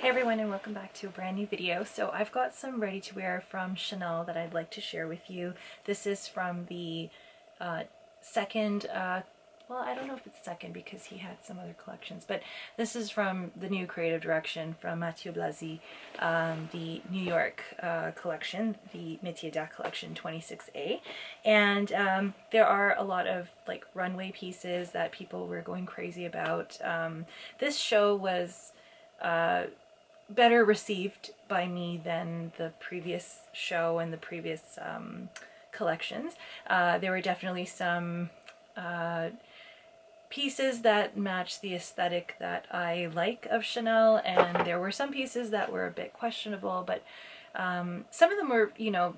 Hey everyone, and welcome back to a brand new video. So I've got some ready-to-wear from Chanel that I'd like to share with you. This is from the second, well, I don't know if it's second because he had some other collections, but this is from the new creative direction from Métiers, the New York collection, the Métiers collection 26A. And there are a lot of like runway pieces that people were going crazy about. This show was better received by me than the previous show and the previous collections. There were definitely some pieces that match the aesthetic that I like of Chanel, and there were some pieces that were a bit questionable, but some of them were, you know,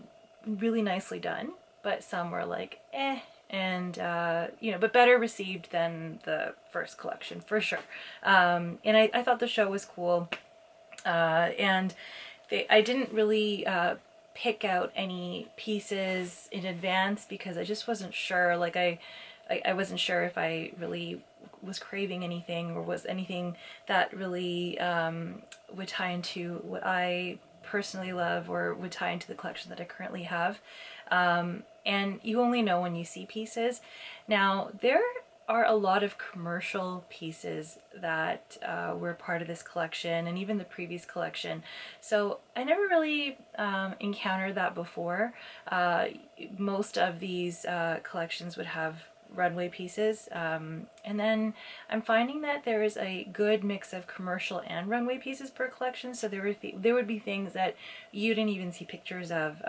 really nicely done, but some were like, eh. And, you know, but better received than the first collection, for sure. And I thought the show was cool. And I didn't really pick out any pieces in advance because I just wasn't sure. Like I wasn't sure if I really was craving anything or was anything that really would tie into what I personally love or would tie into the collection that I currently have. And you only know when you see pieces. Now, there are a lot of commercial pieces that were part of this collection and even the previous collection. So I never really encountered that before. Most of these collections would have runway pieces, and then I'm finding that there is a good mix of commercial and runway pieces per collection. So there would be things that you didn't even see pictures of,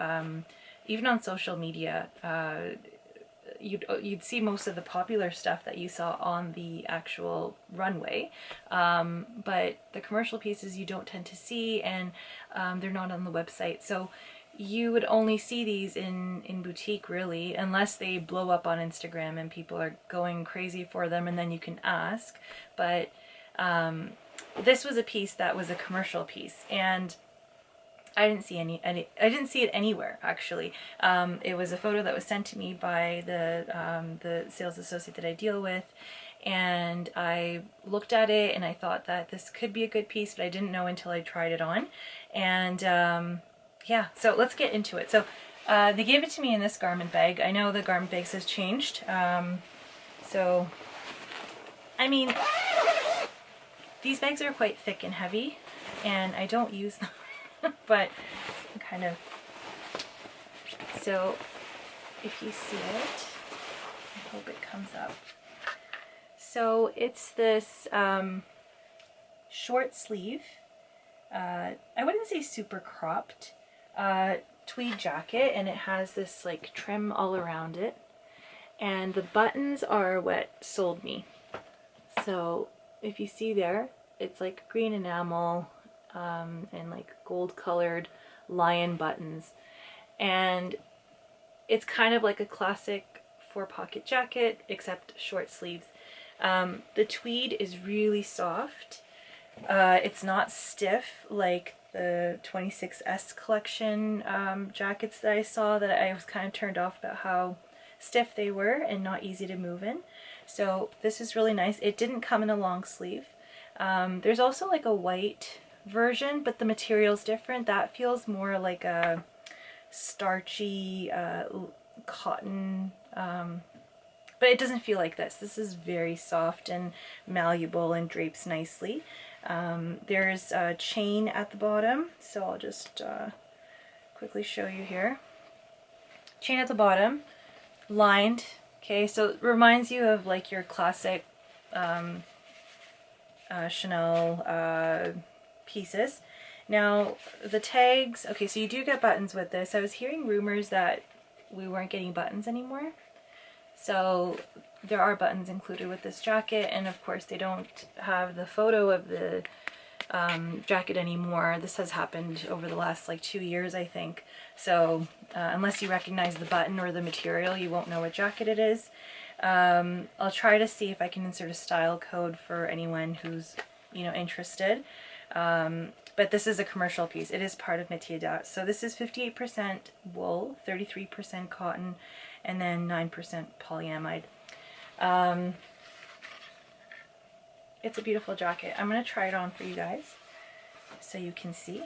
even on social media. You'd see most of the popular stuff that you saw on the actual runway, but the commercial pieces you don't tend to see, and they're not on the website. So you would only see these in boutique, really, unless they blow up on Instagram and people are going crazy for them, and then you can ask. But this was a piece that was a commercial piece, and I didn't see I didn't see it anywhere, actually. It was a photo that was sent to me by the sales associate that I deal with, and I looked at it and I thought that this could be a good piece, but I didn't know until I tried it on. And yeah, so let's get into it. So they gave it to me in this garment bag. I know the garment bags has changed. So, I mean, these bags are quite thick and heavy, and I don't use them. But kind of, so if you see it, I hope it comes up. So it's this short sleeve, I wouldn't say super cropped, tweed jacket, and it has this like trim all around it, and the buttons are what sold me. So if you see there, it's like green enamel, and like gold colored lion buttons, and it's kind of like a classic 4-pocket jacket except short sleeves. The tweed is really soft. It's not stiff like the 26S collection jackets that I saw, that I was kind of turned off about how stiff they were and not easy to move in. So this is really nice. It didn't come in a long sleeve. There's also like a white version, but the material's different. That feels more like a starchy cotton, but it doesn't feel like this. This is very soft and malleable and drapes nicely. There's a chain at the bottom, so I'll just quickly show you here. Chain at the bottom, lined. Okay, so it reminds you of like your classic Chanel pieces. Now the tags, okay, so you do get buttons with this. I was hearing rumors that we weren't getting buttons anymore, so there are buttons included with this jacket, and of course they don't have the photo of the jacket anymore. This has happened over the last like 2 years, I think, so unless you recognize the button or the material, you won't know what jacket it is. I'll try to see if I can insert a style code for anyone who's, you know, interested. But this is a commercial piece. It is part of Métiers. So this is 58% wool, 33% cotton, and then 9% polyamide. It's a beautiful jacket. I'm going to try it on for you guys. so you can see.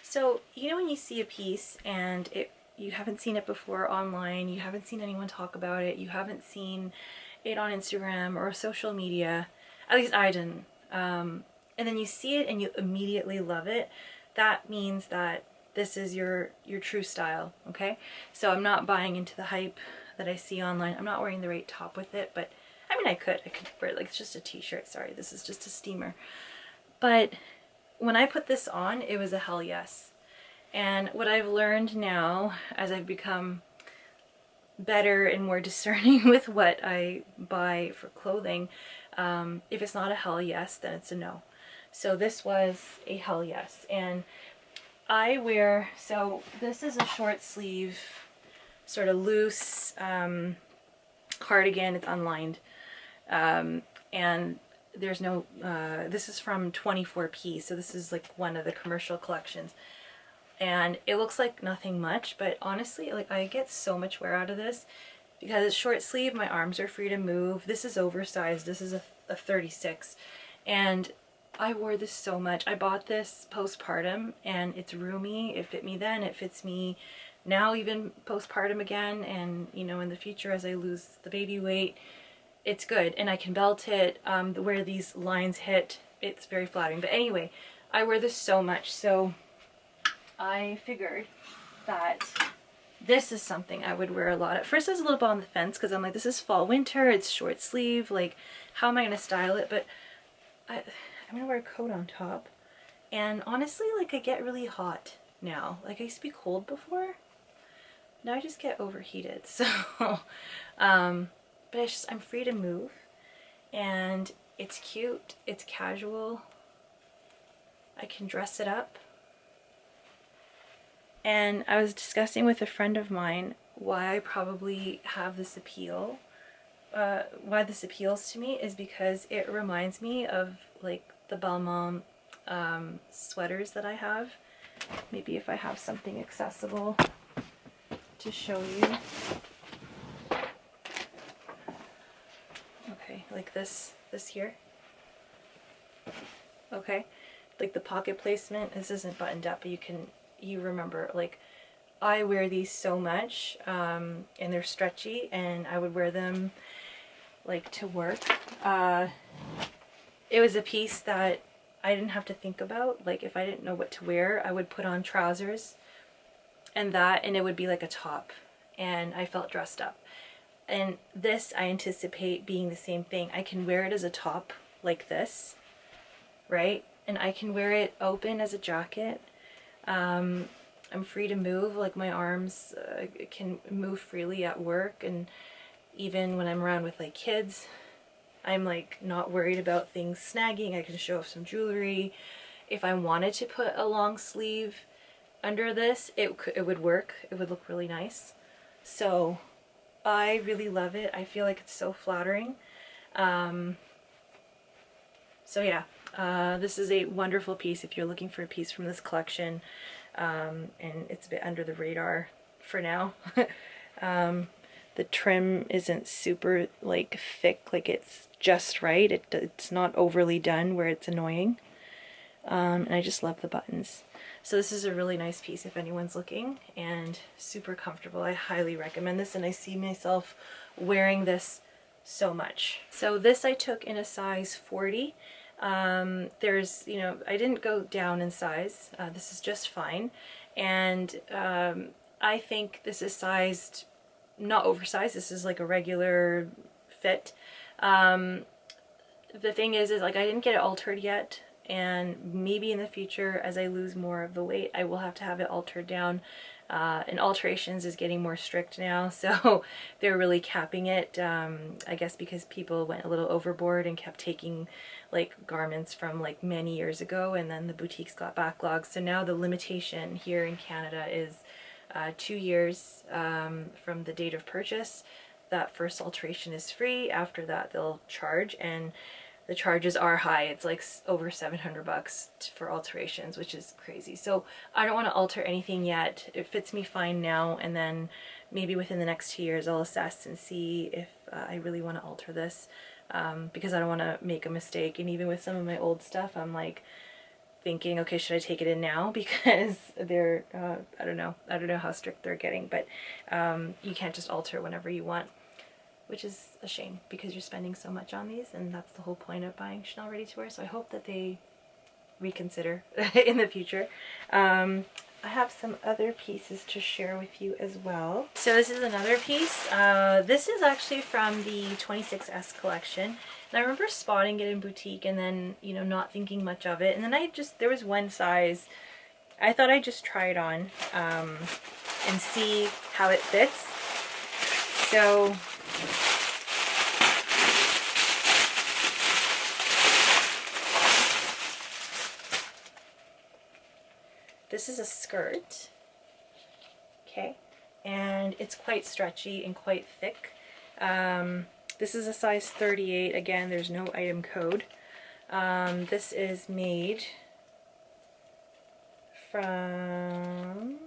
So, you know when you see a piece and you haven't seen it before online, you haven't seen anyone talk about it, you haven't seen it on Instagram or social media, at least I didn't, and then you see it and you immediately love it, that means that this is your true style, okay? So I'm not buying into the hype that I see online. I'm not wearing the right top with it, but I mean I could wear it like it's just a t-shirt. Sorry, this is just a steamer. But when I put this on, it was a hell yes. And what I've learned now, as I've become better and more discerning with what I buy for clothing, if it's not a hell yes, then it's a no. So this was a hell yes. And I wear, so this is a short sleeve, sort of loose cardigan. It's unlined. And there's no, this is from 24P, so this is like one of the commercial collections. And it looks like nothing much, but honestly, like I get so much wear out of this because it's short sleeve, my arms are free to move. This is oversized, this is a 36, and I wore this so much. I bought this postpartum and it's roomy. It fit me then, it fits me now even postpartum again, and you know, in the future as I lose the baby weight, it's good. And I can belt it, where these lines hit, it's very flattering. But anyway, I wear this so much, so I figured that this is something I would wear a lot. At first I was a little bit on the fence because I'm like, this is fall winter, it's short sleeve, like how am I going to style it? But I'm going to wear a coat on top, and honestly, like I get really hot now. Like I used to be cold before, now I just get overheated. So but it's just, I'm free to move, and it's cute, it's casual, I can dress it up. And I was discussing with a friend of mine why I probably have this appeal. Why this appeals to me is because it reminds me of like the Balmain sweaters that I have. Maybe if I have something accessible to show you. Okay, like this here. Okay, like the pocket placement. This isn't buttoned up, but you remember, like I wear these so much, and they're stretchy, and I would wear them like to work. It was a piece that I didn't have to think about. Like if I didn't know what to wear, I would put on trousers and it would be like a top, and I felt dressed up. And this, I anticipate being the same thing. I can wear it as a top like this, right? And I can wear it open as a jacket. I'm free to move, like my arms can move freely at work, and even when I'm around with like kids, I'm like not worried about things snagging. I can show off some jewelry. If I wanted to put a long sleeve under this, it would work. It would look really nice. So I really love it. I feel like it's so flattering. So yeah, this is a wonderful piece if you're looking for a piece from this collection. And it's a bit under the radar for now. The trim isn't super like thick, like it's just right. It's not overly done where it's annoying. And I just love the buttons. So this is a really nice piece if anyone's looking, and super comfortable. I highly recommend this, and I see myself wearing this so much. So this I took in a size 40. There's, you know, I didn't go down in size. This is just fine. And I think this is sized, not oversized. This is like a regular fit. The thing is like I didn't get it altered yet. And maybe in the future, as I lose more of the weight, I will have to have it altered down. And alterations is getting more strict now, so they're really capping it, I guess because people went a little overboard and kept taking like garments from like many years ago, and then the boutiques got backlogged. So now the limitation here in Canada is 2 years from the date of purchase. That first alteration is free. After that they'll charge, and the charges are high. It's like over $700 for alterations, which is crazy. So I don't want to alter anything yet. It fits me fine now, and then maybe within the next 2 years I'll assess and see if I really want to alter this, because I don't want to make a mistake. And even with some of my old stuff, I'm like thinking, okay, should I take it in now? Because they're, I don't know how strict they're getting, but you can't just alter whenever you want, which is a shame because you're spending so much on these, and that's the whole point of buying Chanel ready-to-wear. So I hope that they reconsider in the future. I have some other pieces to share with you as well. So this is another piece. This is actually from the 26S collection. And I remember spotting it in boutique and then, you know, not thinking much of it. And then there was one size, I thought I'd just try it on and see how it fits. So this is a skirt, okay, and it's quite stretchy and quite thick. This is a size 38. Again, there's no item code. This is made from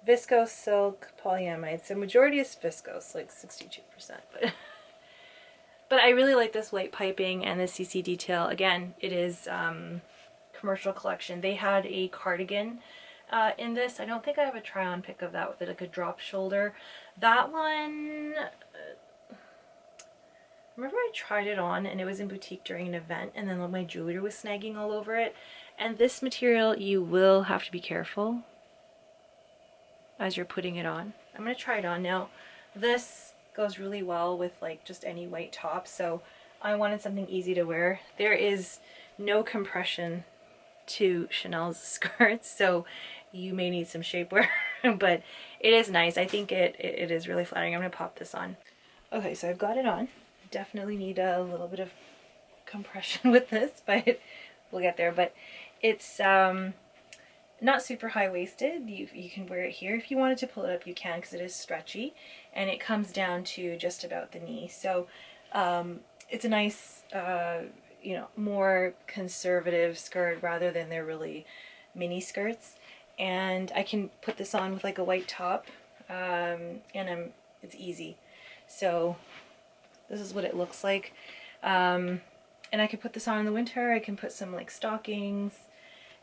viscose silk polyamide. So majority is viscose, like 62%. But I really like this white piping and the CC detail. Again, it is commercial collection. They had a cardigan in this. I don't think I have a try-on pic of that with like a drop shoulder. That one, remember I tried it on and it was in boutique during an event, and then my jewelry was snagging all over it. And this material, you will have to be careful as you're putting it on. I'm going to try it on now. This goes really well with like just any white top, so I wanted something easy to wear. There is no compression to Chanel's skirts, so you may need some shapewear, but it is nice. I think it is really flattering. I'm going to pop this on. Okay, so I've got it on. Definitely need a little bit of compression with this, but we'll get there. But it's not super high-waisted. You can wear it here. If you wanted to pull it up, you can, because it is stretchy, and it comes down to just about the knee. So it's a nice, you know, more conservative skirt rather than their really mini skirts. And I can put this on with like a white top, and it's easy. So this is what it looks like. And I can put this on in the winter. I can put some like stockings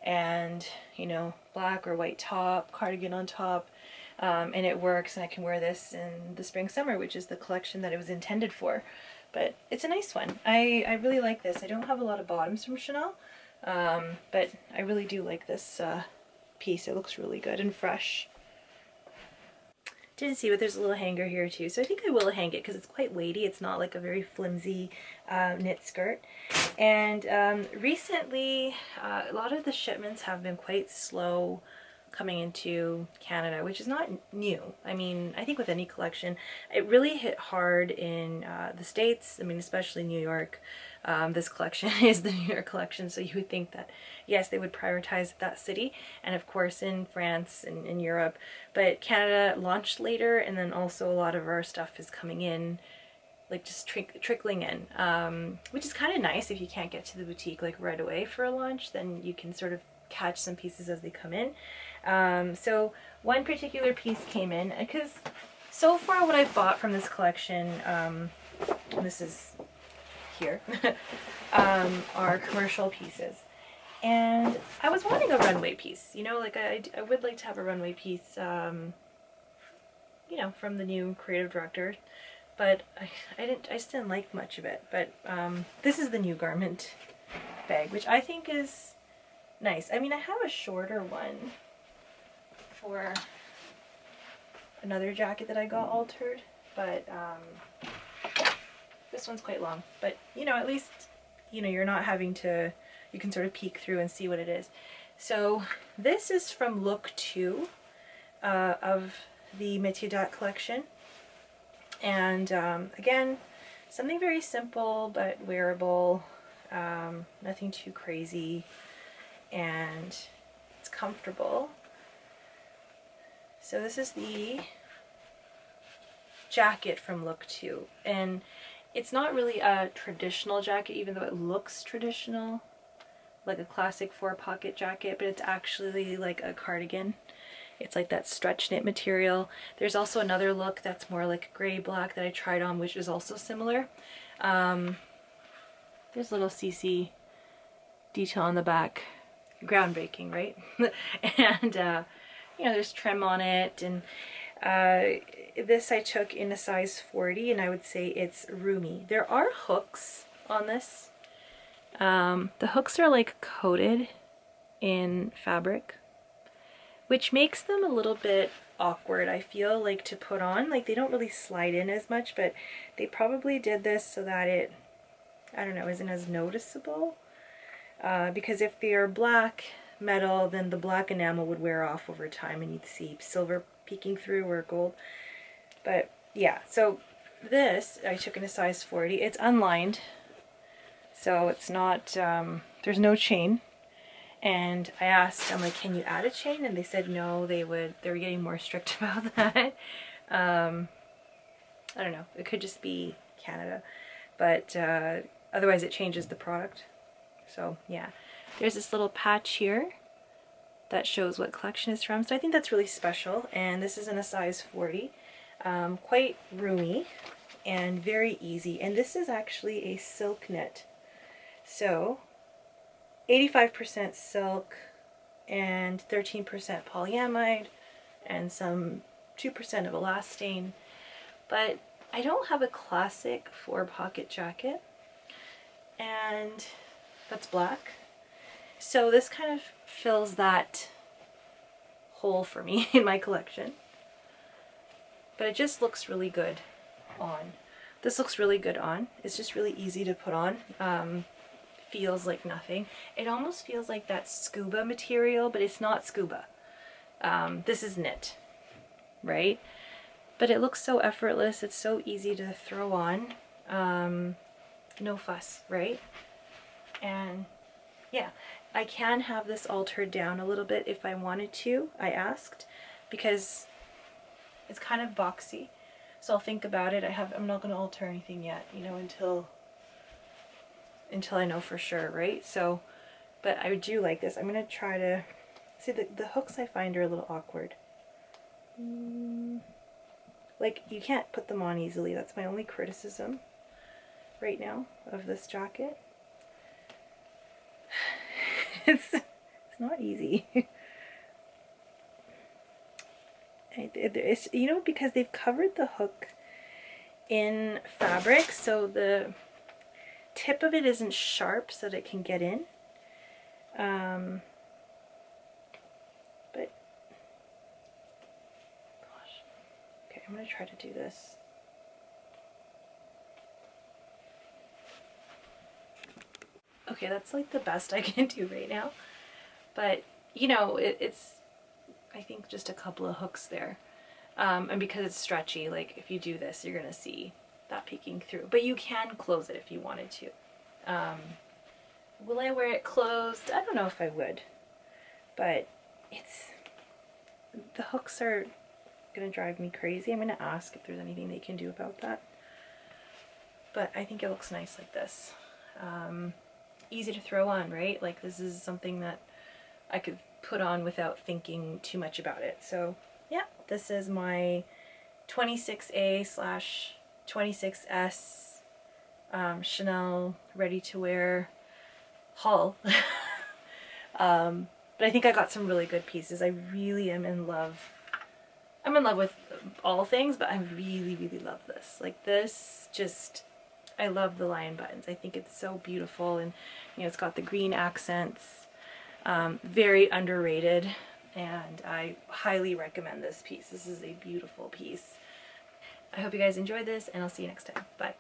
and, you know, black or white top, cardigan on top, and it works. And I can wear this in the spring summer, which is the collection that it was intended for. But it's a nice one. I really like this. I don't have a lot of bottoms from Chanel, but I really do like this piece. It looks really good and fresh. Didn't see, but there's a little hanger here too, so I think I will hang it because it's quite weighty. It's not like a very flimsy knit skirt. And recently a lot of the shipments have been quite slow coming into Canada, which is not new. I mean, I think with any collection, it really hit hard in the States. I mean, especially New York. This collection is the New York collection, so you would think that, yes, they would prioritize that city, and of course in France and in Europe. But Canada launched later, and then also a lot of our stuff is coming in, like just trickling in, which is kind of nice. If you can't get to the boutique like right away for a launch, then you can sort of catch some pieces as they come in. So one particular piece came in, because so far what I've bought from this collection, and this is here, are commercial pieces. And I was wanting a runway piece, you know, like I would like to have a runway piece, you know, from the new creative director, but I just didn't like much of it. But this is the new garment bag, which I think is nice. I mean, I have a shorter one for another jacket that I got altered, but this one's quite long. But, you know, at least, you know, you're not having to, you can sort of peek through and see what it is. So this is from look 2 of the Métiers collection. And again, something very simple but wearable, nothing too crazy, and it's comfortable. So this is the jacket from look 2, and it's not really a traditional jacket, even though it looks traditional, like a classic 4-pocket jacket, but it's actually like a cardigan. It's like that stretch knit material. There's also another look that's more like gray black that I tried on, which is also similar. There's little CC detail on the back. Groundbreaking, right? And you know, there's trim on it, and this I took in a size 40, and I would say it's roomy. There are hooks on this. The hooks are like coated in fabric, which makes them a little bit awkward, I feel, like to put on. Like they don't really slide in as much, but they probably did this so that it, I don't know, isn't as noticeable. Because if they are black metal, then the black enamel would wear off over time and you'd see silver peeking through or gold. But yeah, so this I took in a size 40. It's unlined, so it's not, there's no chain. And I asked, I'm like, can you add a chain? And they said no, they were getting more strict about that. I don't know, it could just be Canada, but otherwise it changes the product. So yeah, there's this little patch here that shows what collection it's from. So I think that's really special. And this is in a size 40, quite roomy and very easy. And this is actually a silk knit. So 85% silk and 13% polyamide and some 2% of elastane. But I don't have a classic 4-pocket jacket, and that's black. So this kind of fills that hole for me in my collection. But it just looks really good on. This looks really good on. It's just really easy to put on. Feels like nothing. It almost feels like that scuba material, but it's not scuba. This is knit, right? But it looks so effortless. It's so easy to throw on. No fuss, right? And yeah, I can have this altered down a little bit if I wanted to. I asked, because it's kind of boxy. So I'll think about it. I'm not going to alter anything yet, you know, until I know for sure, right? So, but I do like this. I'm going to try to see the hooks I find are a little awkward. Like you can't put them on easily. That's my only criticism right now of this jacket. It's not easy. It's, you know, because they've covered the hook in fabric, so the tip of it isn't sharp so that it can get in. But gosh, okay, I'm gonna try to do this. Okay, that's like the best I can do right now. But, you know, it's, I think, just a couple of hooks there. And because it's stretchy, like if you do this, you're going to see that peeking through. But you can close it if you wanted to. Will I wear it closed? I don't know if I would. But the hooks are going to drive me crazy. I'm going to ask if there's anything they can do about that. But I think it looks nice like this. Easy to throw on, right? Like this is something that I could put on without thinking too much about it. So yeah, this is my 26A/26S Chanel ready-to-wear haul. But I think I got some really good pieces. I really am in love. I'm in love with all things, but I really, really love this. Like this just, I love the lion buttons. I think it's so beautiful, and you know, it's got the green accents. Very underrated, and I highly recommend this piece. This is a beautiful piece. I hope you guys enjoyed this, and I'll see you next time. Bye.